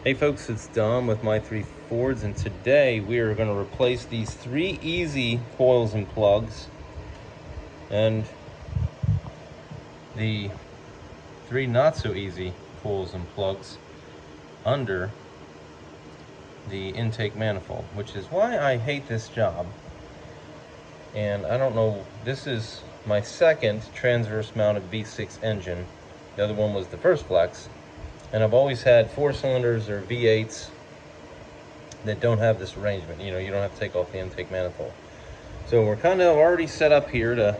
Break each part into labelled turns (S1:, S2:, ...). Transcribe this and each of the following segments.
S1: Hey folks, it's Dom with My Three Fords, and today we are going to replace these 3 easy coils and plugs and the 3 not so easy coils and plugs under the intake manifold, which is why I hate this job. And I don't know, this is my second transverse mounted V6 engine. The other one was the First Flex. And I've always had 4 cylinders or V8s that don't have this arrangement. You know, you don't have to take off the intake manifold. So we're kind of already set up here to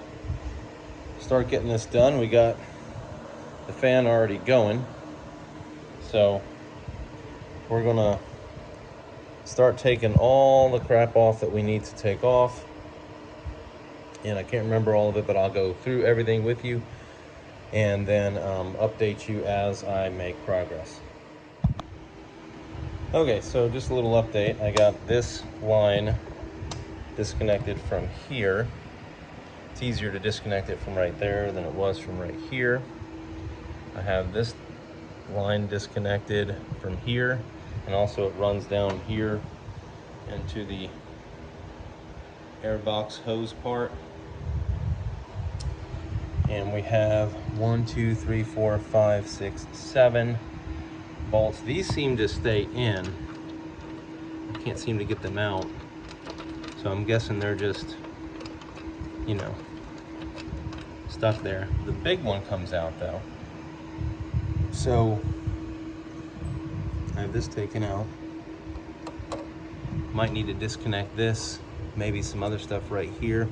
S1: start getting this done. We got the fan already going. So we're gonna start taking all the crap off that we need to take off. And I can't remember all of it, but I'll go through everything with you and then update you as I make progress. Okay, so just a little update. I got this line disconnected from here. It's easier to disconnect it from right there than it was from right here. I have this line disconnected from here, and also it runs down here into the airbox hose part. And we have 1, 2, 3, 4, 5, 6, 7 bolts. These seem to stay in. I can't seem to get them out. So I'm guessing they're just, you know, stuck there. The big one comes out though. So I have this taken out. Might need to disconnect this, maybe some other stuff right here.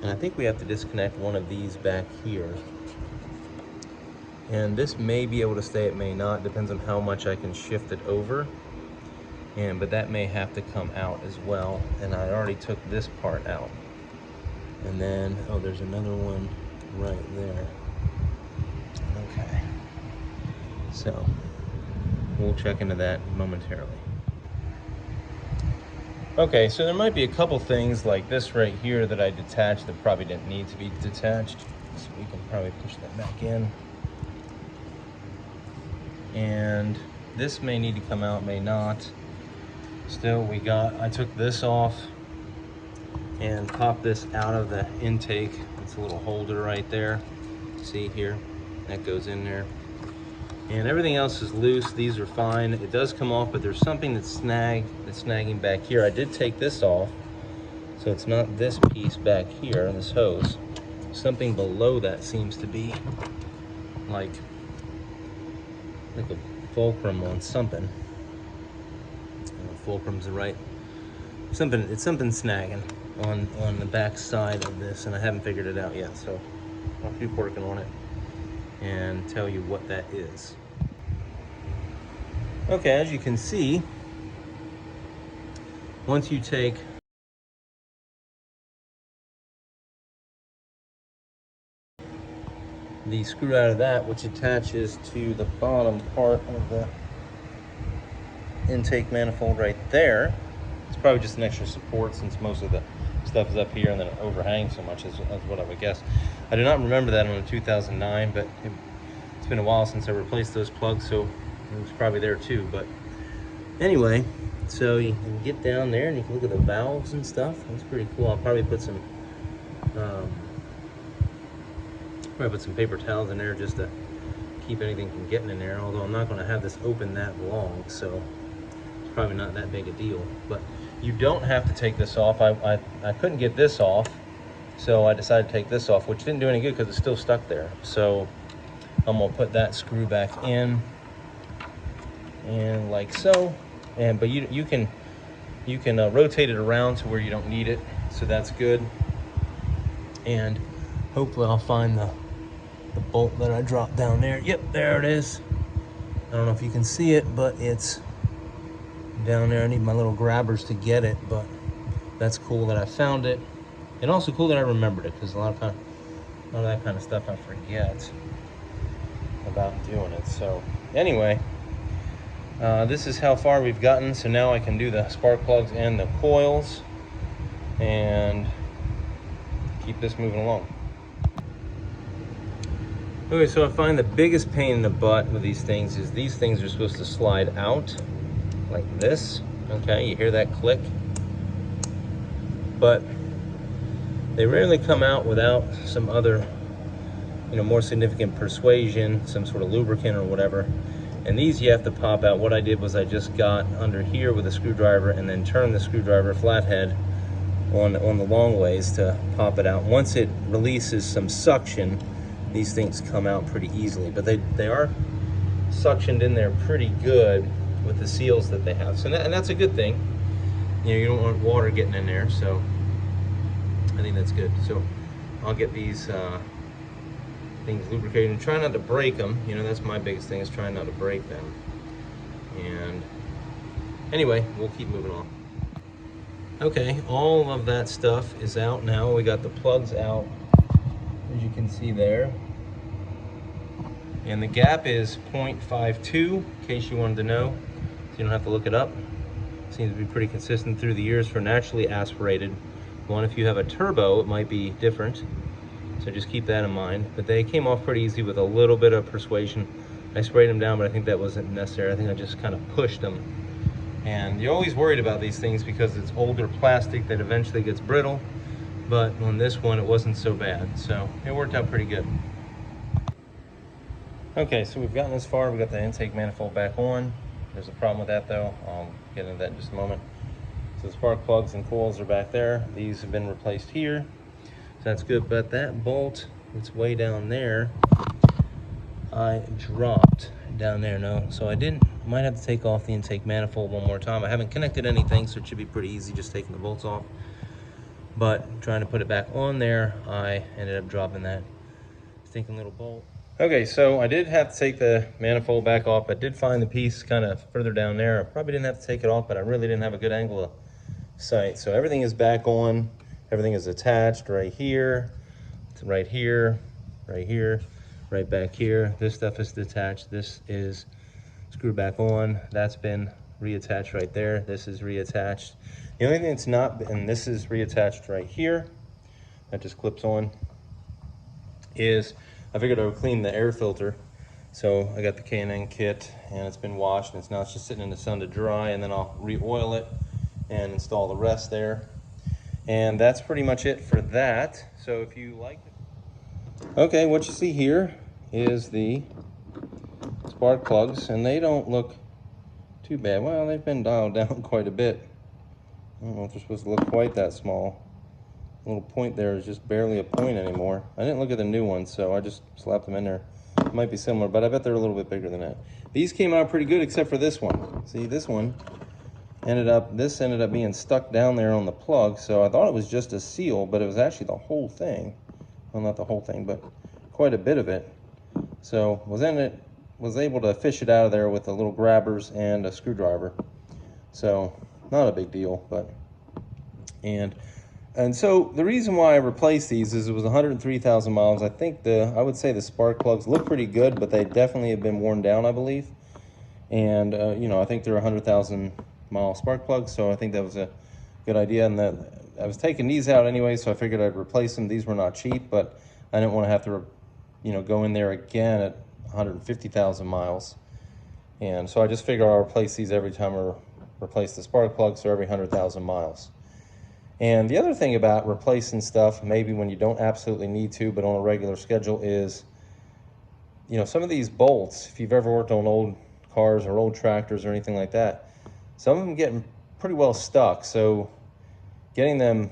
S1: And I think we have to disconnect one of these back here. And this may be able to stay, it may not, depends on how much I can shift it over. But that may have to come out as well. And I already took this part out. And then, oh, there's another one right there. Okay. So we'll check into that momentarily. Okay, so there might be a couple things like this right here that I detached that probably didn't need to be detached. So we can probably push that back in. And this may need to come out, may not. Still, I took this off and popped this out of the intake. It's a little holder right there. See here, that goes in there. And everything else is loose. These are fine. It does come off, but there's something that's snagging back here. I did take this off, so it's not this piece back here, this hose. Something below that seems to be like a fulcrum on something. I don't know if fulcrum's the right. It's something snagging on the back side of this, and I haven't figured it out yet. So I'll keep working on it and tell you what that is. Okay, as you can see, once you take the screw out of that, which attaches to the bottom part of the intake manifold right there, it's probably just an extra support since most of the stuff is up here and then it overhangs so much, is what I would guess. I do not remember that on a 2009, but it's been a while since I replaced those plugs, so it was probably there too. But anyway, so you can get down there and you can look at the valves and stuff. That's pretty cool. I'll probably put some paper towels in there just to keep anything from getting in there, although I'm not going to have this open that long, so it's probably not that big a deal. But you don't have to take this off. I couldn't get this off, so I decided to take this off, which didn't do any good because it's still stuck there. So I'm gonna put that screw back in, and like so. But you can rotate it around to where you don't need it, so that's good. And hopefully I'll find the bolt that I dropped down there. Yep, there it is. I don't know if you can see it, but it's down there. I need my little grabbers to get it, but that's cool that I found it. And also cool that I remembered it, because a lot of that kind of stuff I forget about doing it. So anyway, this is how far we've gotten. So now I can do the spark plugs and the coils and keep this moving along. Okay, so I find the biggest pain in the butt with these things is these things are supposed to slide out like this. Okay, you hear that click? But they rarely come out without some other, more significant persuasion, some sort of lubricant or whatever. And these you have to pop out. What I did was I just got under here with a screwdriver and then turned the screwdriver flathead on the long ways to pop it out. Once it releases some suction, these things come out pretty easily. But they are suctioned in there pretty good with the seals that they have. So and that's a good thing. You don't want water getting in there, so I think that's good. So I'll get these things lubricated and try not to break them. That's my biggest thing, is trying not to break them. And anyway, we'll keep moving on. Okay, all of that stuff is out now. We got the plugs out, as you can see there. And the gap is 0.52, in case you wanted to know, so you don't have to look it up. Seems to be pretty consistent through the years for naturally aspirated. One, if you have a turbo, it might be different. So just keep that in mind. But they came off pretty easy with a little bit of persuasion. I sprayed them down, but I think that wasn't necessary. I think I just kind of pushed them. And you're always worried about these things because it's older plastic that eventually gets brittle. But on this one, it wasn't so bad. So it worked out pretty good. Okay, so we've gotten this far. We got the intake manifold back on. There's a problem with that though. I'll get into that in just a moment. So the spark plugs and coils are back there. These have been replaced here. So that's good, but that bolt that's way down there, I dropped down there. No, so I might have to take off the intake manifold one more time. I haven't connected anything, so it should be pretty easy just taking the bolts off. But trying to put it back on there, I ended up dropping that stinking little bolt. Okay, so I did have to take the manifold back off. I did find the piece kind of further down there. I probably didn't have to take it off, but I really didn't have a good angle of sight. So everything is back on. Everything is attached right here, to right here, right here, right back here. This stuff is detached. This is screwed back on. That's been reattached right there. This is reattached. The only thing that's not, and this is reattached right here, that just clips on, is I figured I would clean the air filter. So I got the K&N kit and it's been washed and it's just sitting in the sun to dry, and then I'll re-oil it and install the rest there. And that's pretty much it for that. So if you like it. Okay, what you see here is the spark plugs, and they don't look too bad. Well, they've been dialed down quite a bit. I don't know if they're supposed to look quite that small. The little point there is just barely a point anymore. I didn't look at the new ones, so I just slapped them in there. It might be similar, but I bet they're a little bit bigger than that. These came out pretty good except for this one. See, this one ended up being stuck down there on the plug, so I thought it was just a seal, but it was actually the whole thing. Well, not the whole thing, but quite a bit of it. So was able to fish it out of there with the little grabbers and a screwdriver. So not a big deal, but and so the reason why I replaced these is it was 103,000 miles. I think I would say the spark plugs look pretty good, but they definitely have been worn down, I believe. And I think they're 100,000 mile spark plugs, so I think that was a good idea. And that I was taking these out anyway, so I figured I'd replace them. These were not cheap, but I didn't want to have to, go in there again at 150,000 miles. And so I just figured I'll replace these every time I replace the spark plugs, so every 100,000 miles. And the other thing about replacing stuff, maybe when you don't absolutely need to, but on a regular schedule, is, some of these bolts, if you've ever worked on old cars or old tractors or anything like that, some of them get pretty well stuck. So getting them,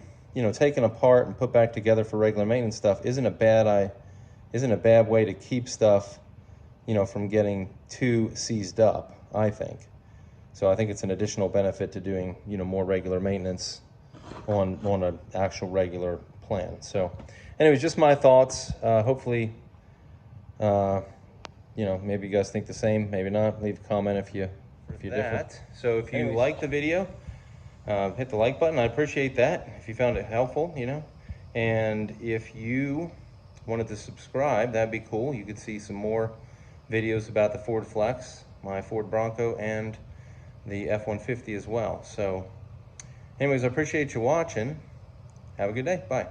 S1: taken apart and put back together for regular maintenance stuff isn't a bad way to keep stuff, from getting too seized up, I think. So I think it's an additional benefit to doing, more regular maintenance on an actual regular plan. So anyways, just my thoughts. Hopefully, maybe you guys think the same, maybe not. Leave a comment if you're different. So if you like the video, hit the like button. I appreciate that. If you found it helpful, and if you wanted to subscribe, that'd be cool. You could see some more videos about the Ford Flex, my Ford Bronco, and the F-150 as well. So anyways, I appreciate you watching. Have a good day. Bye.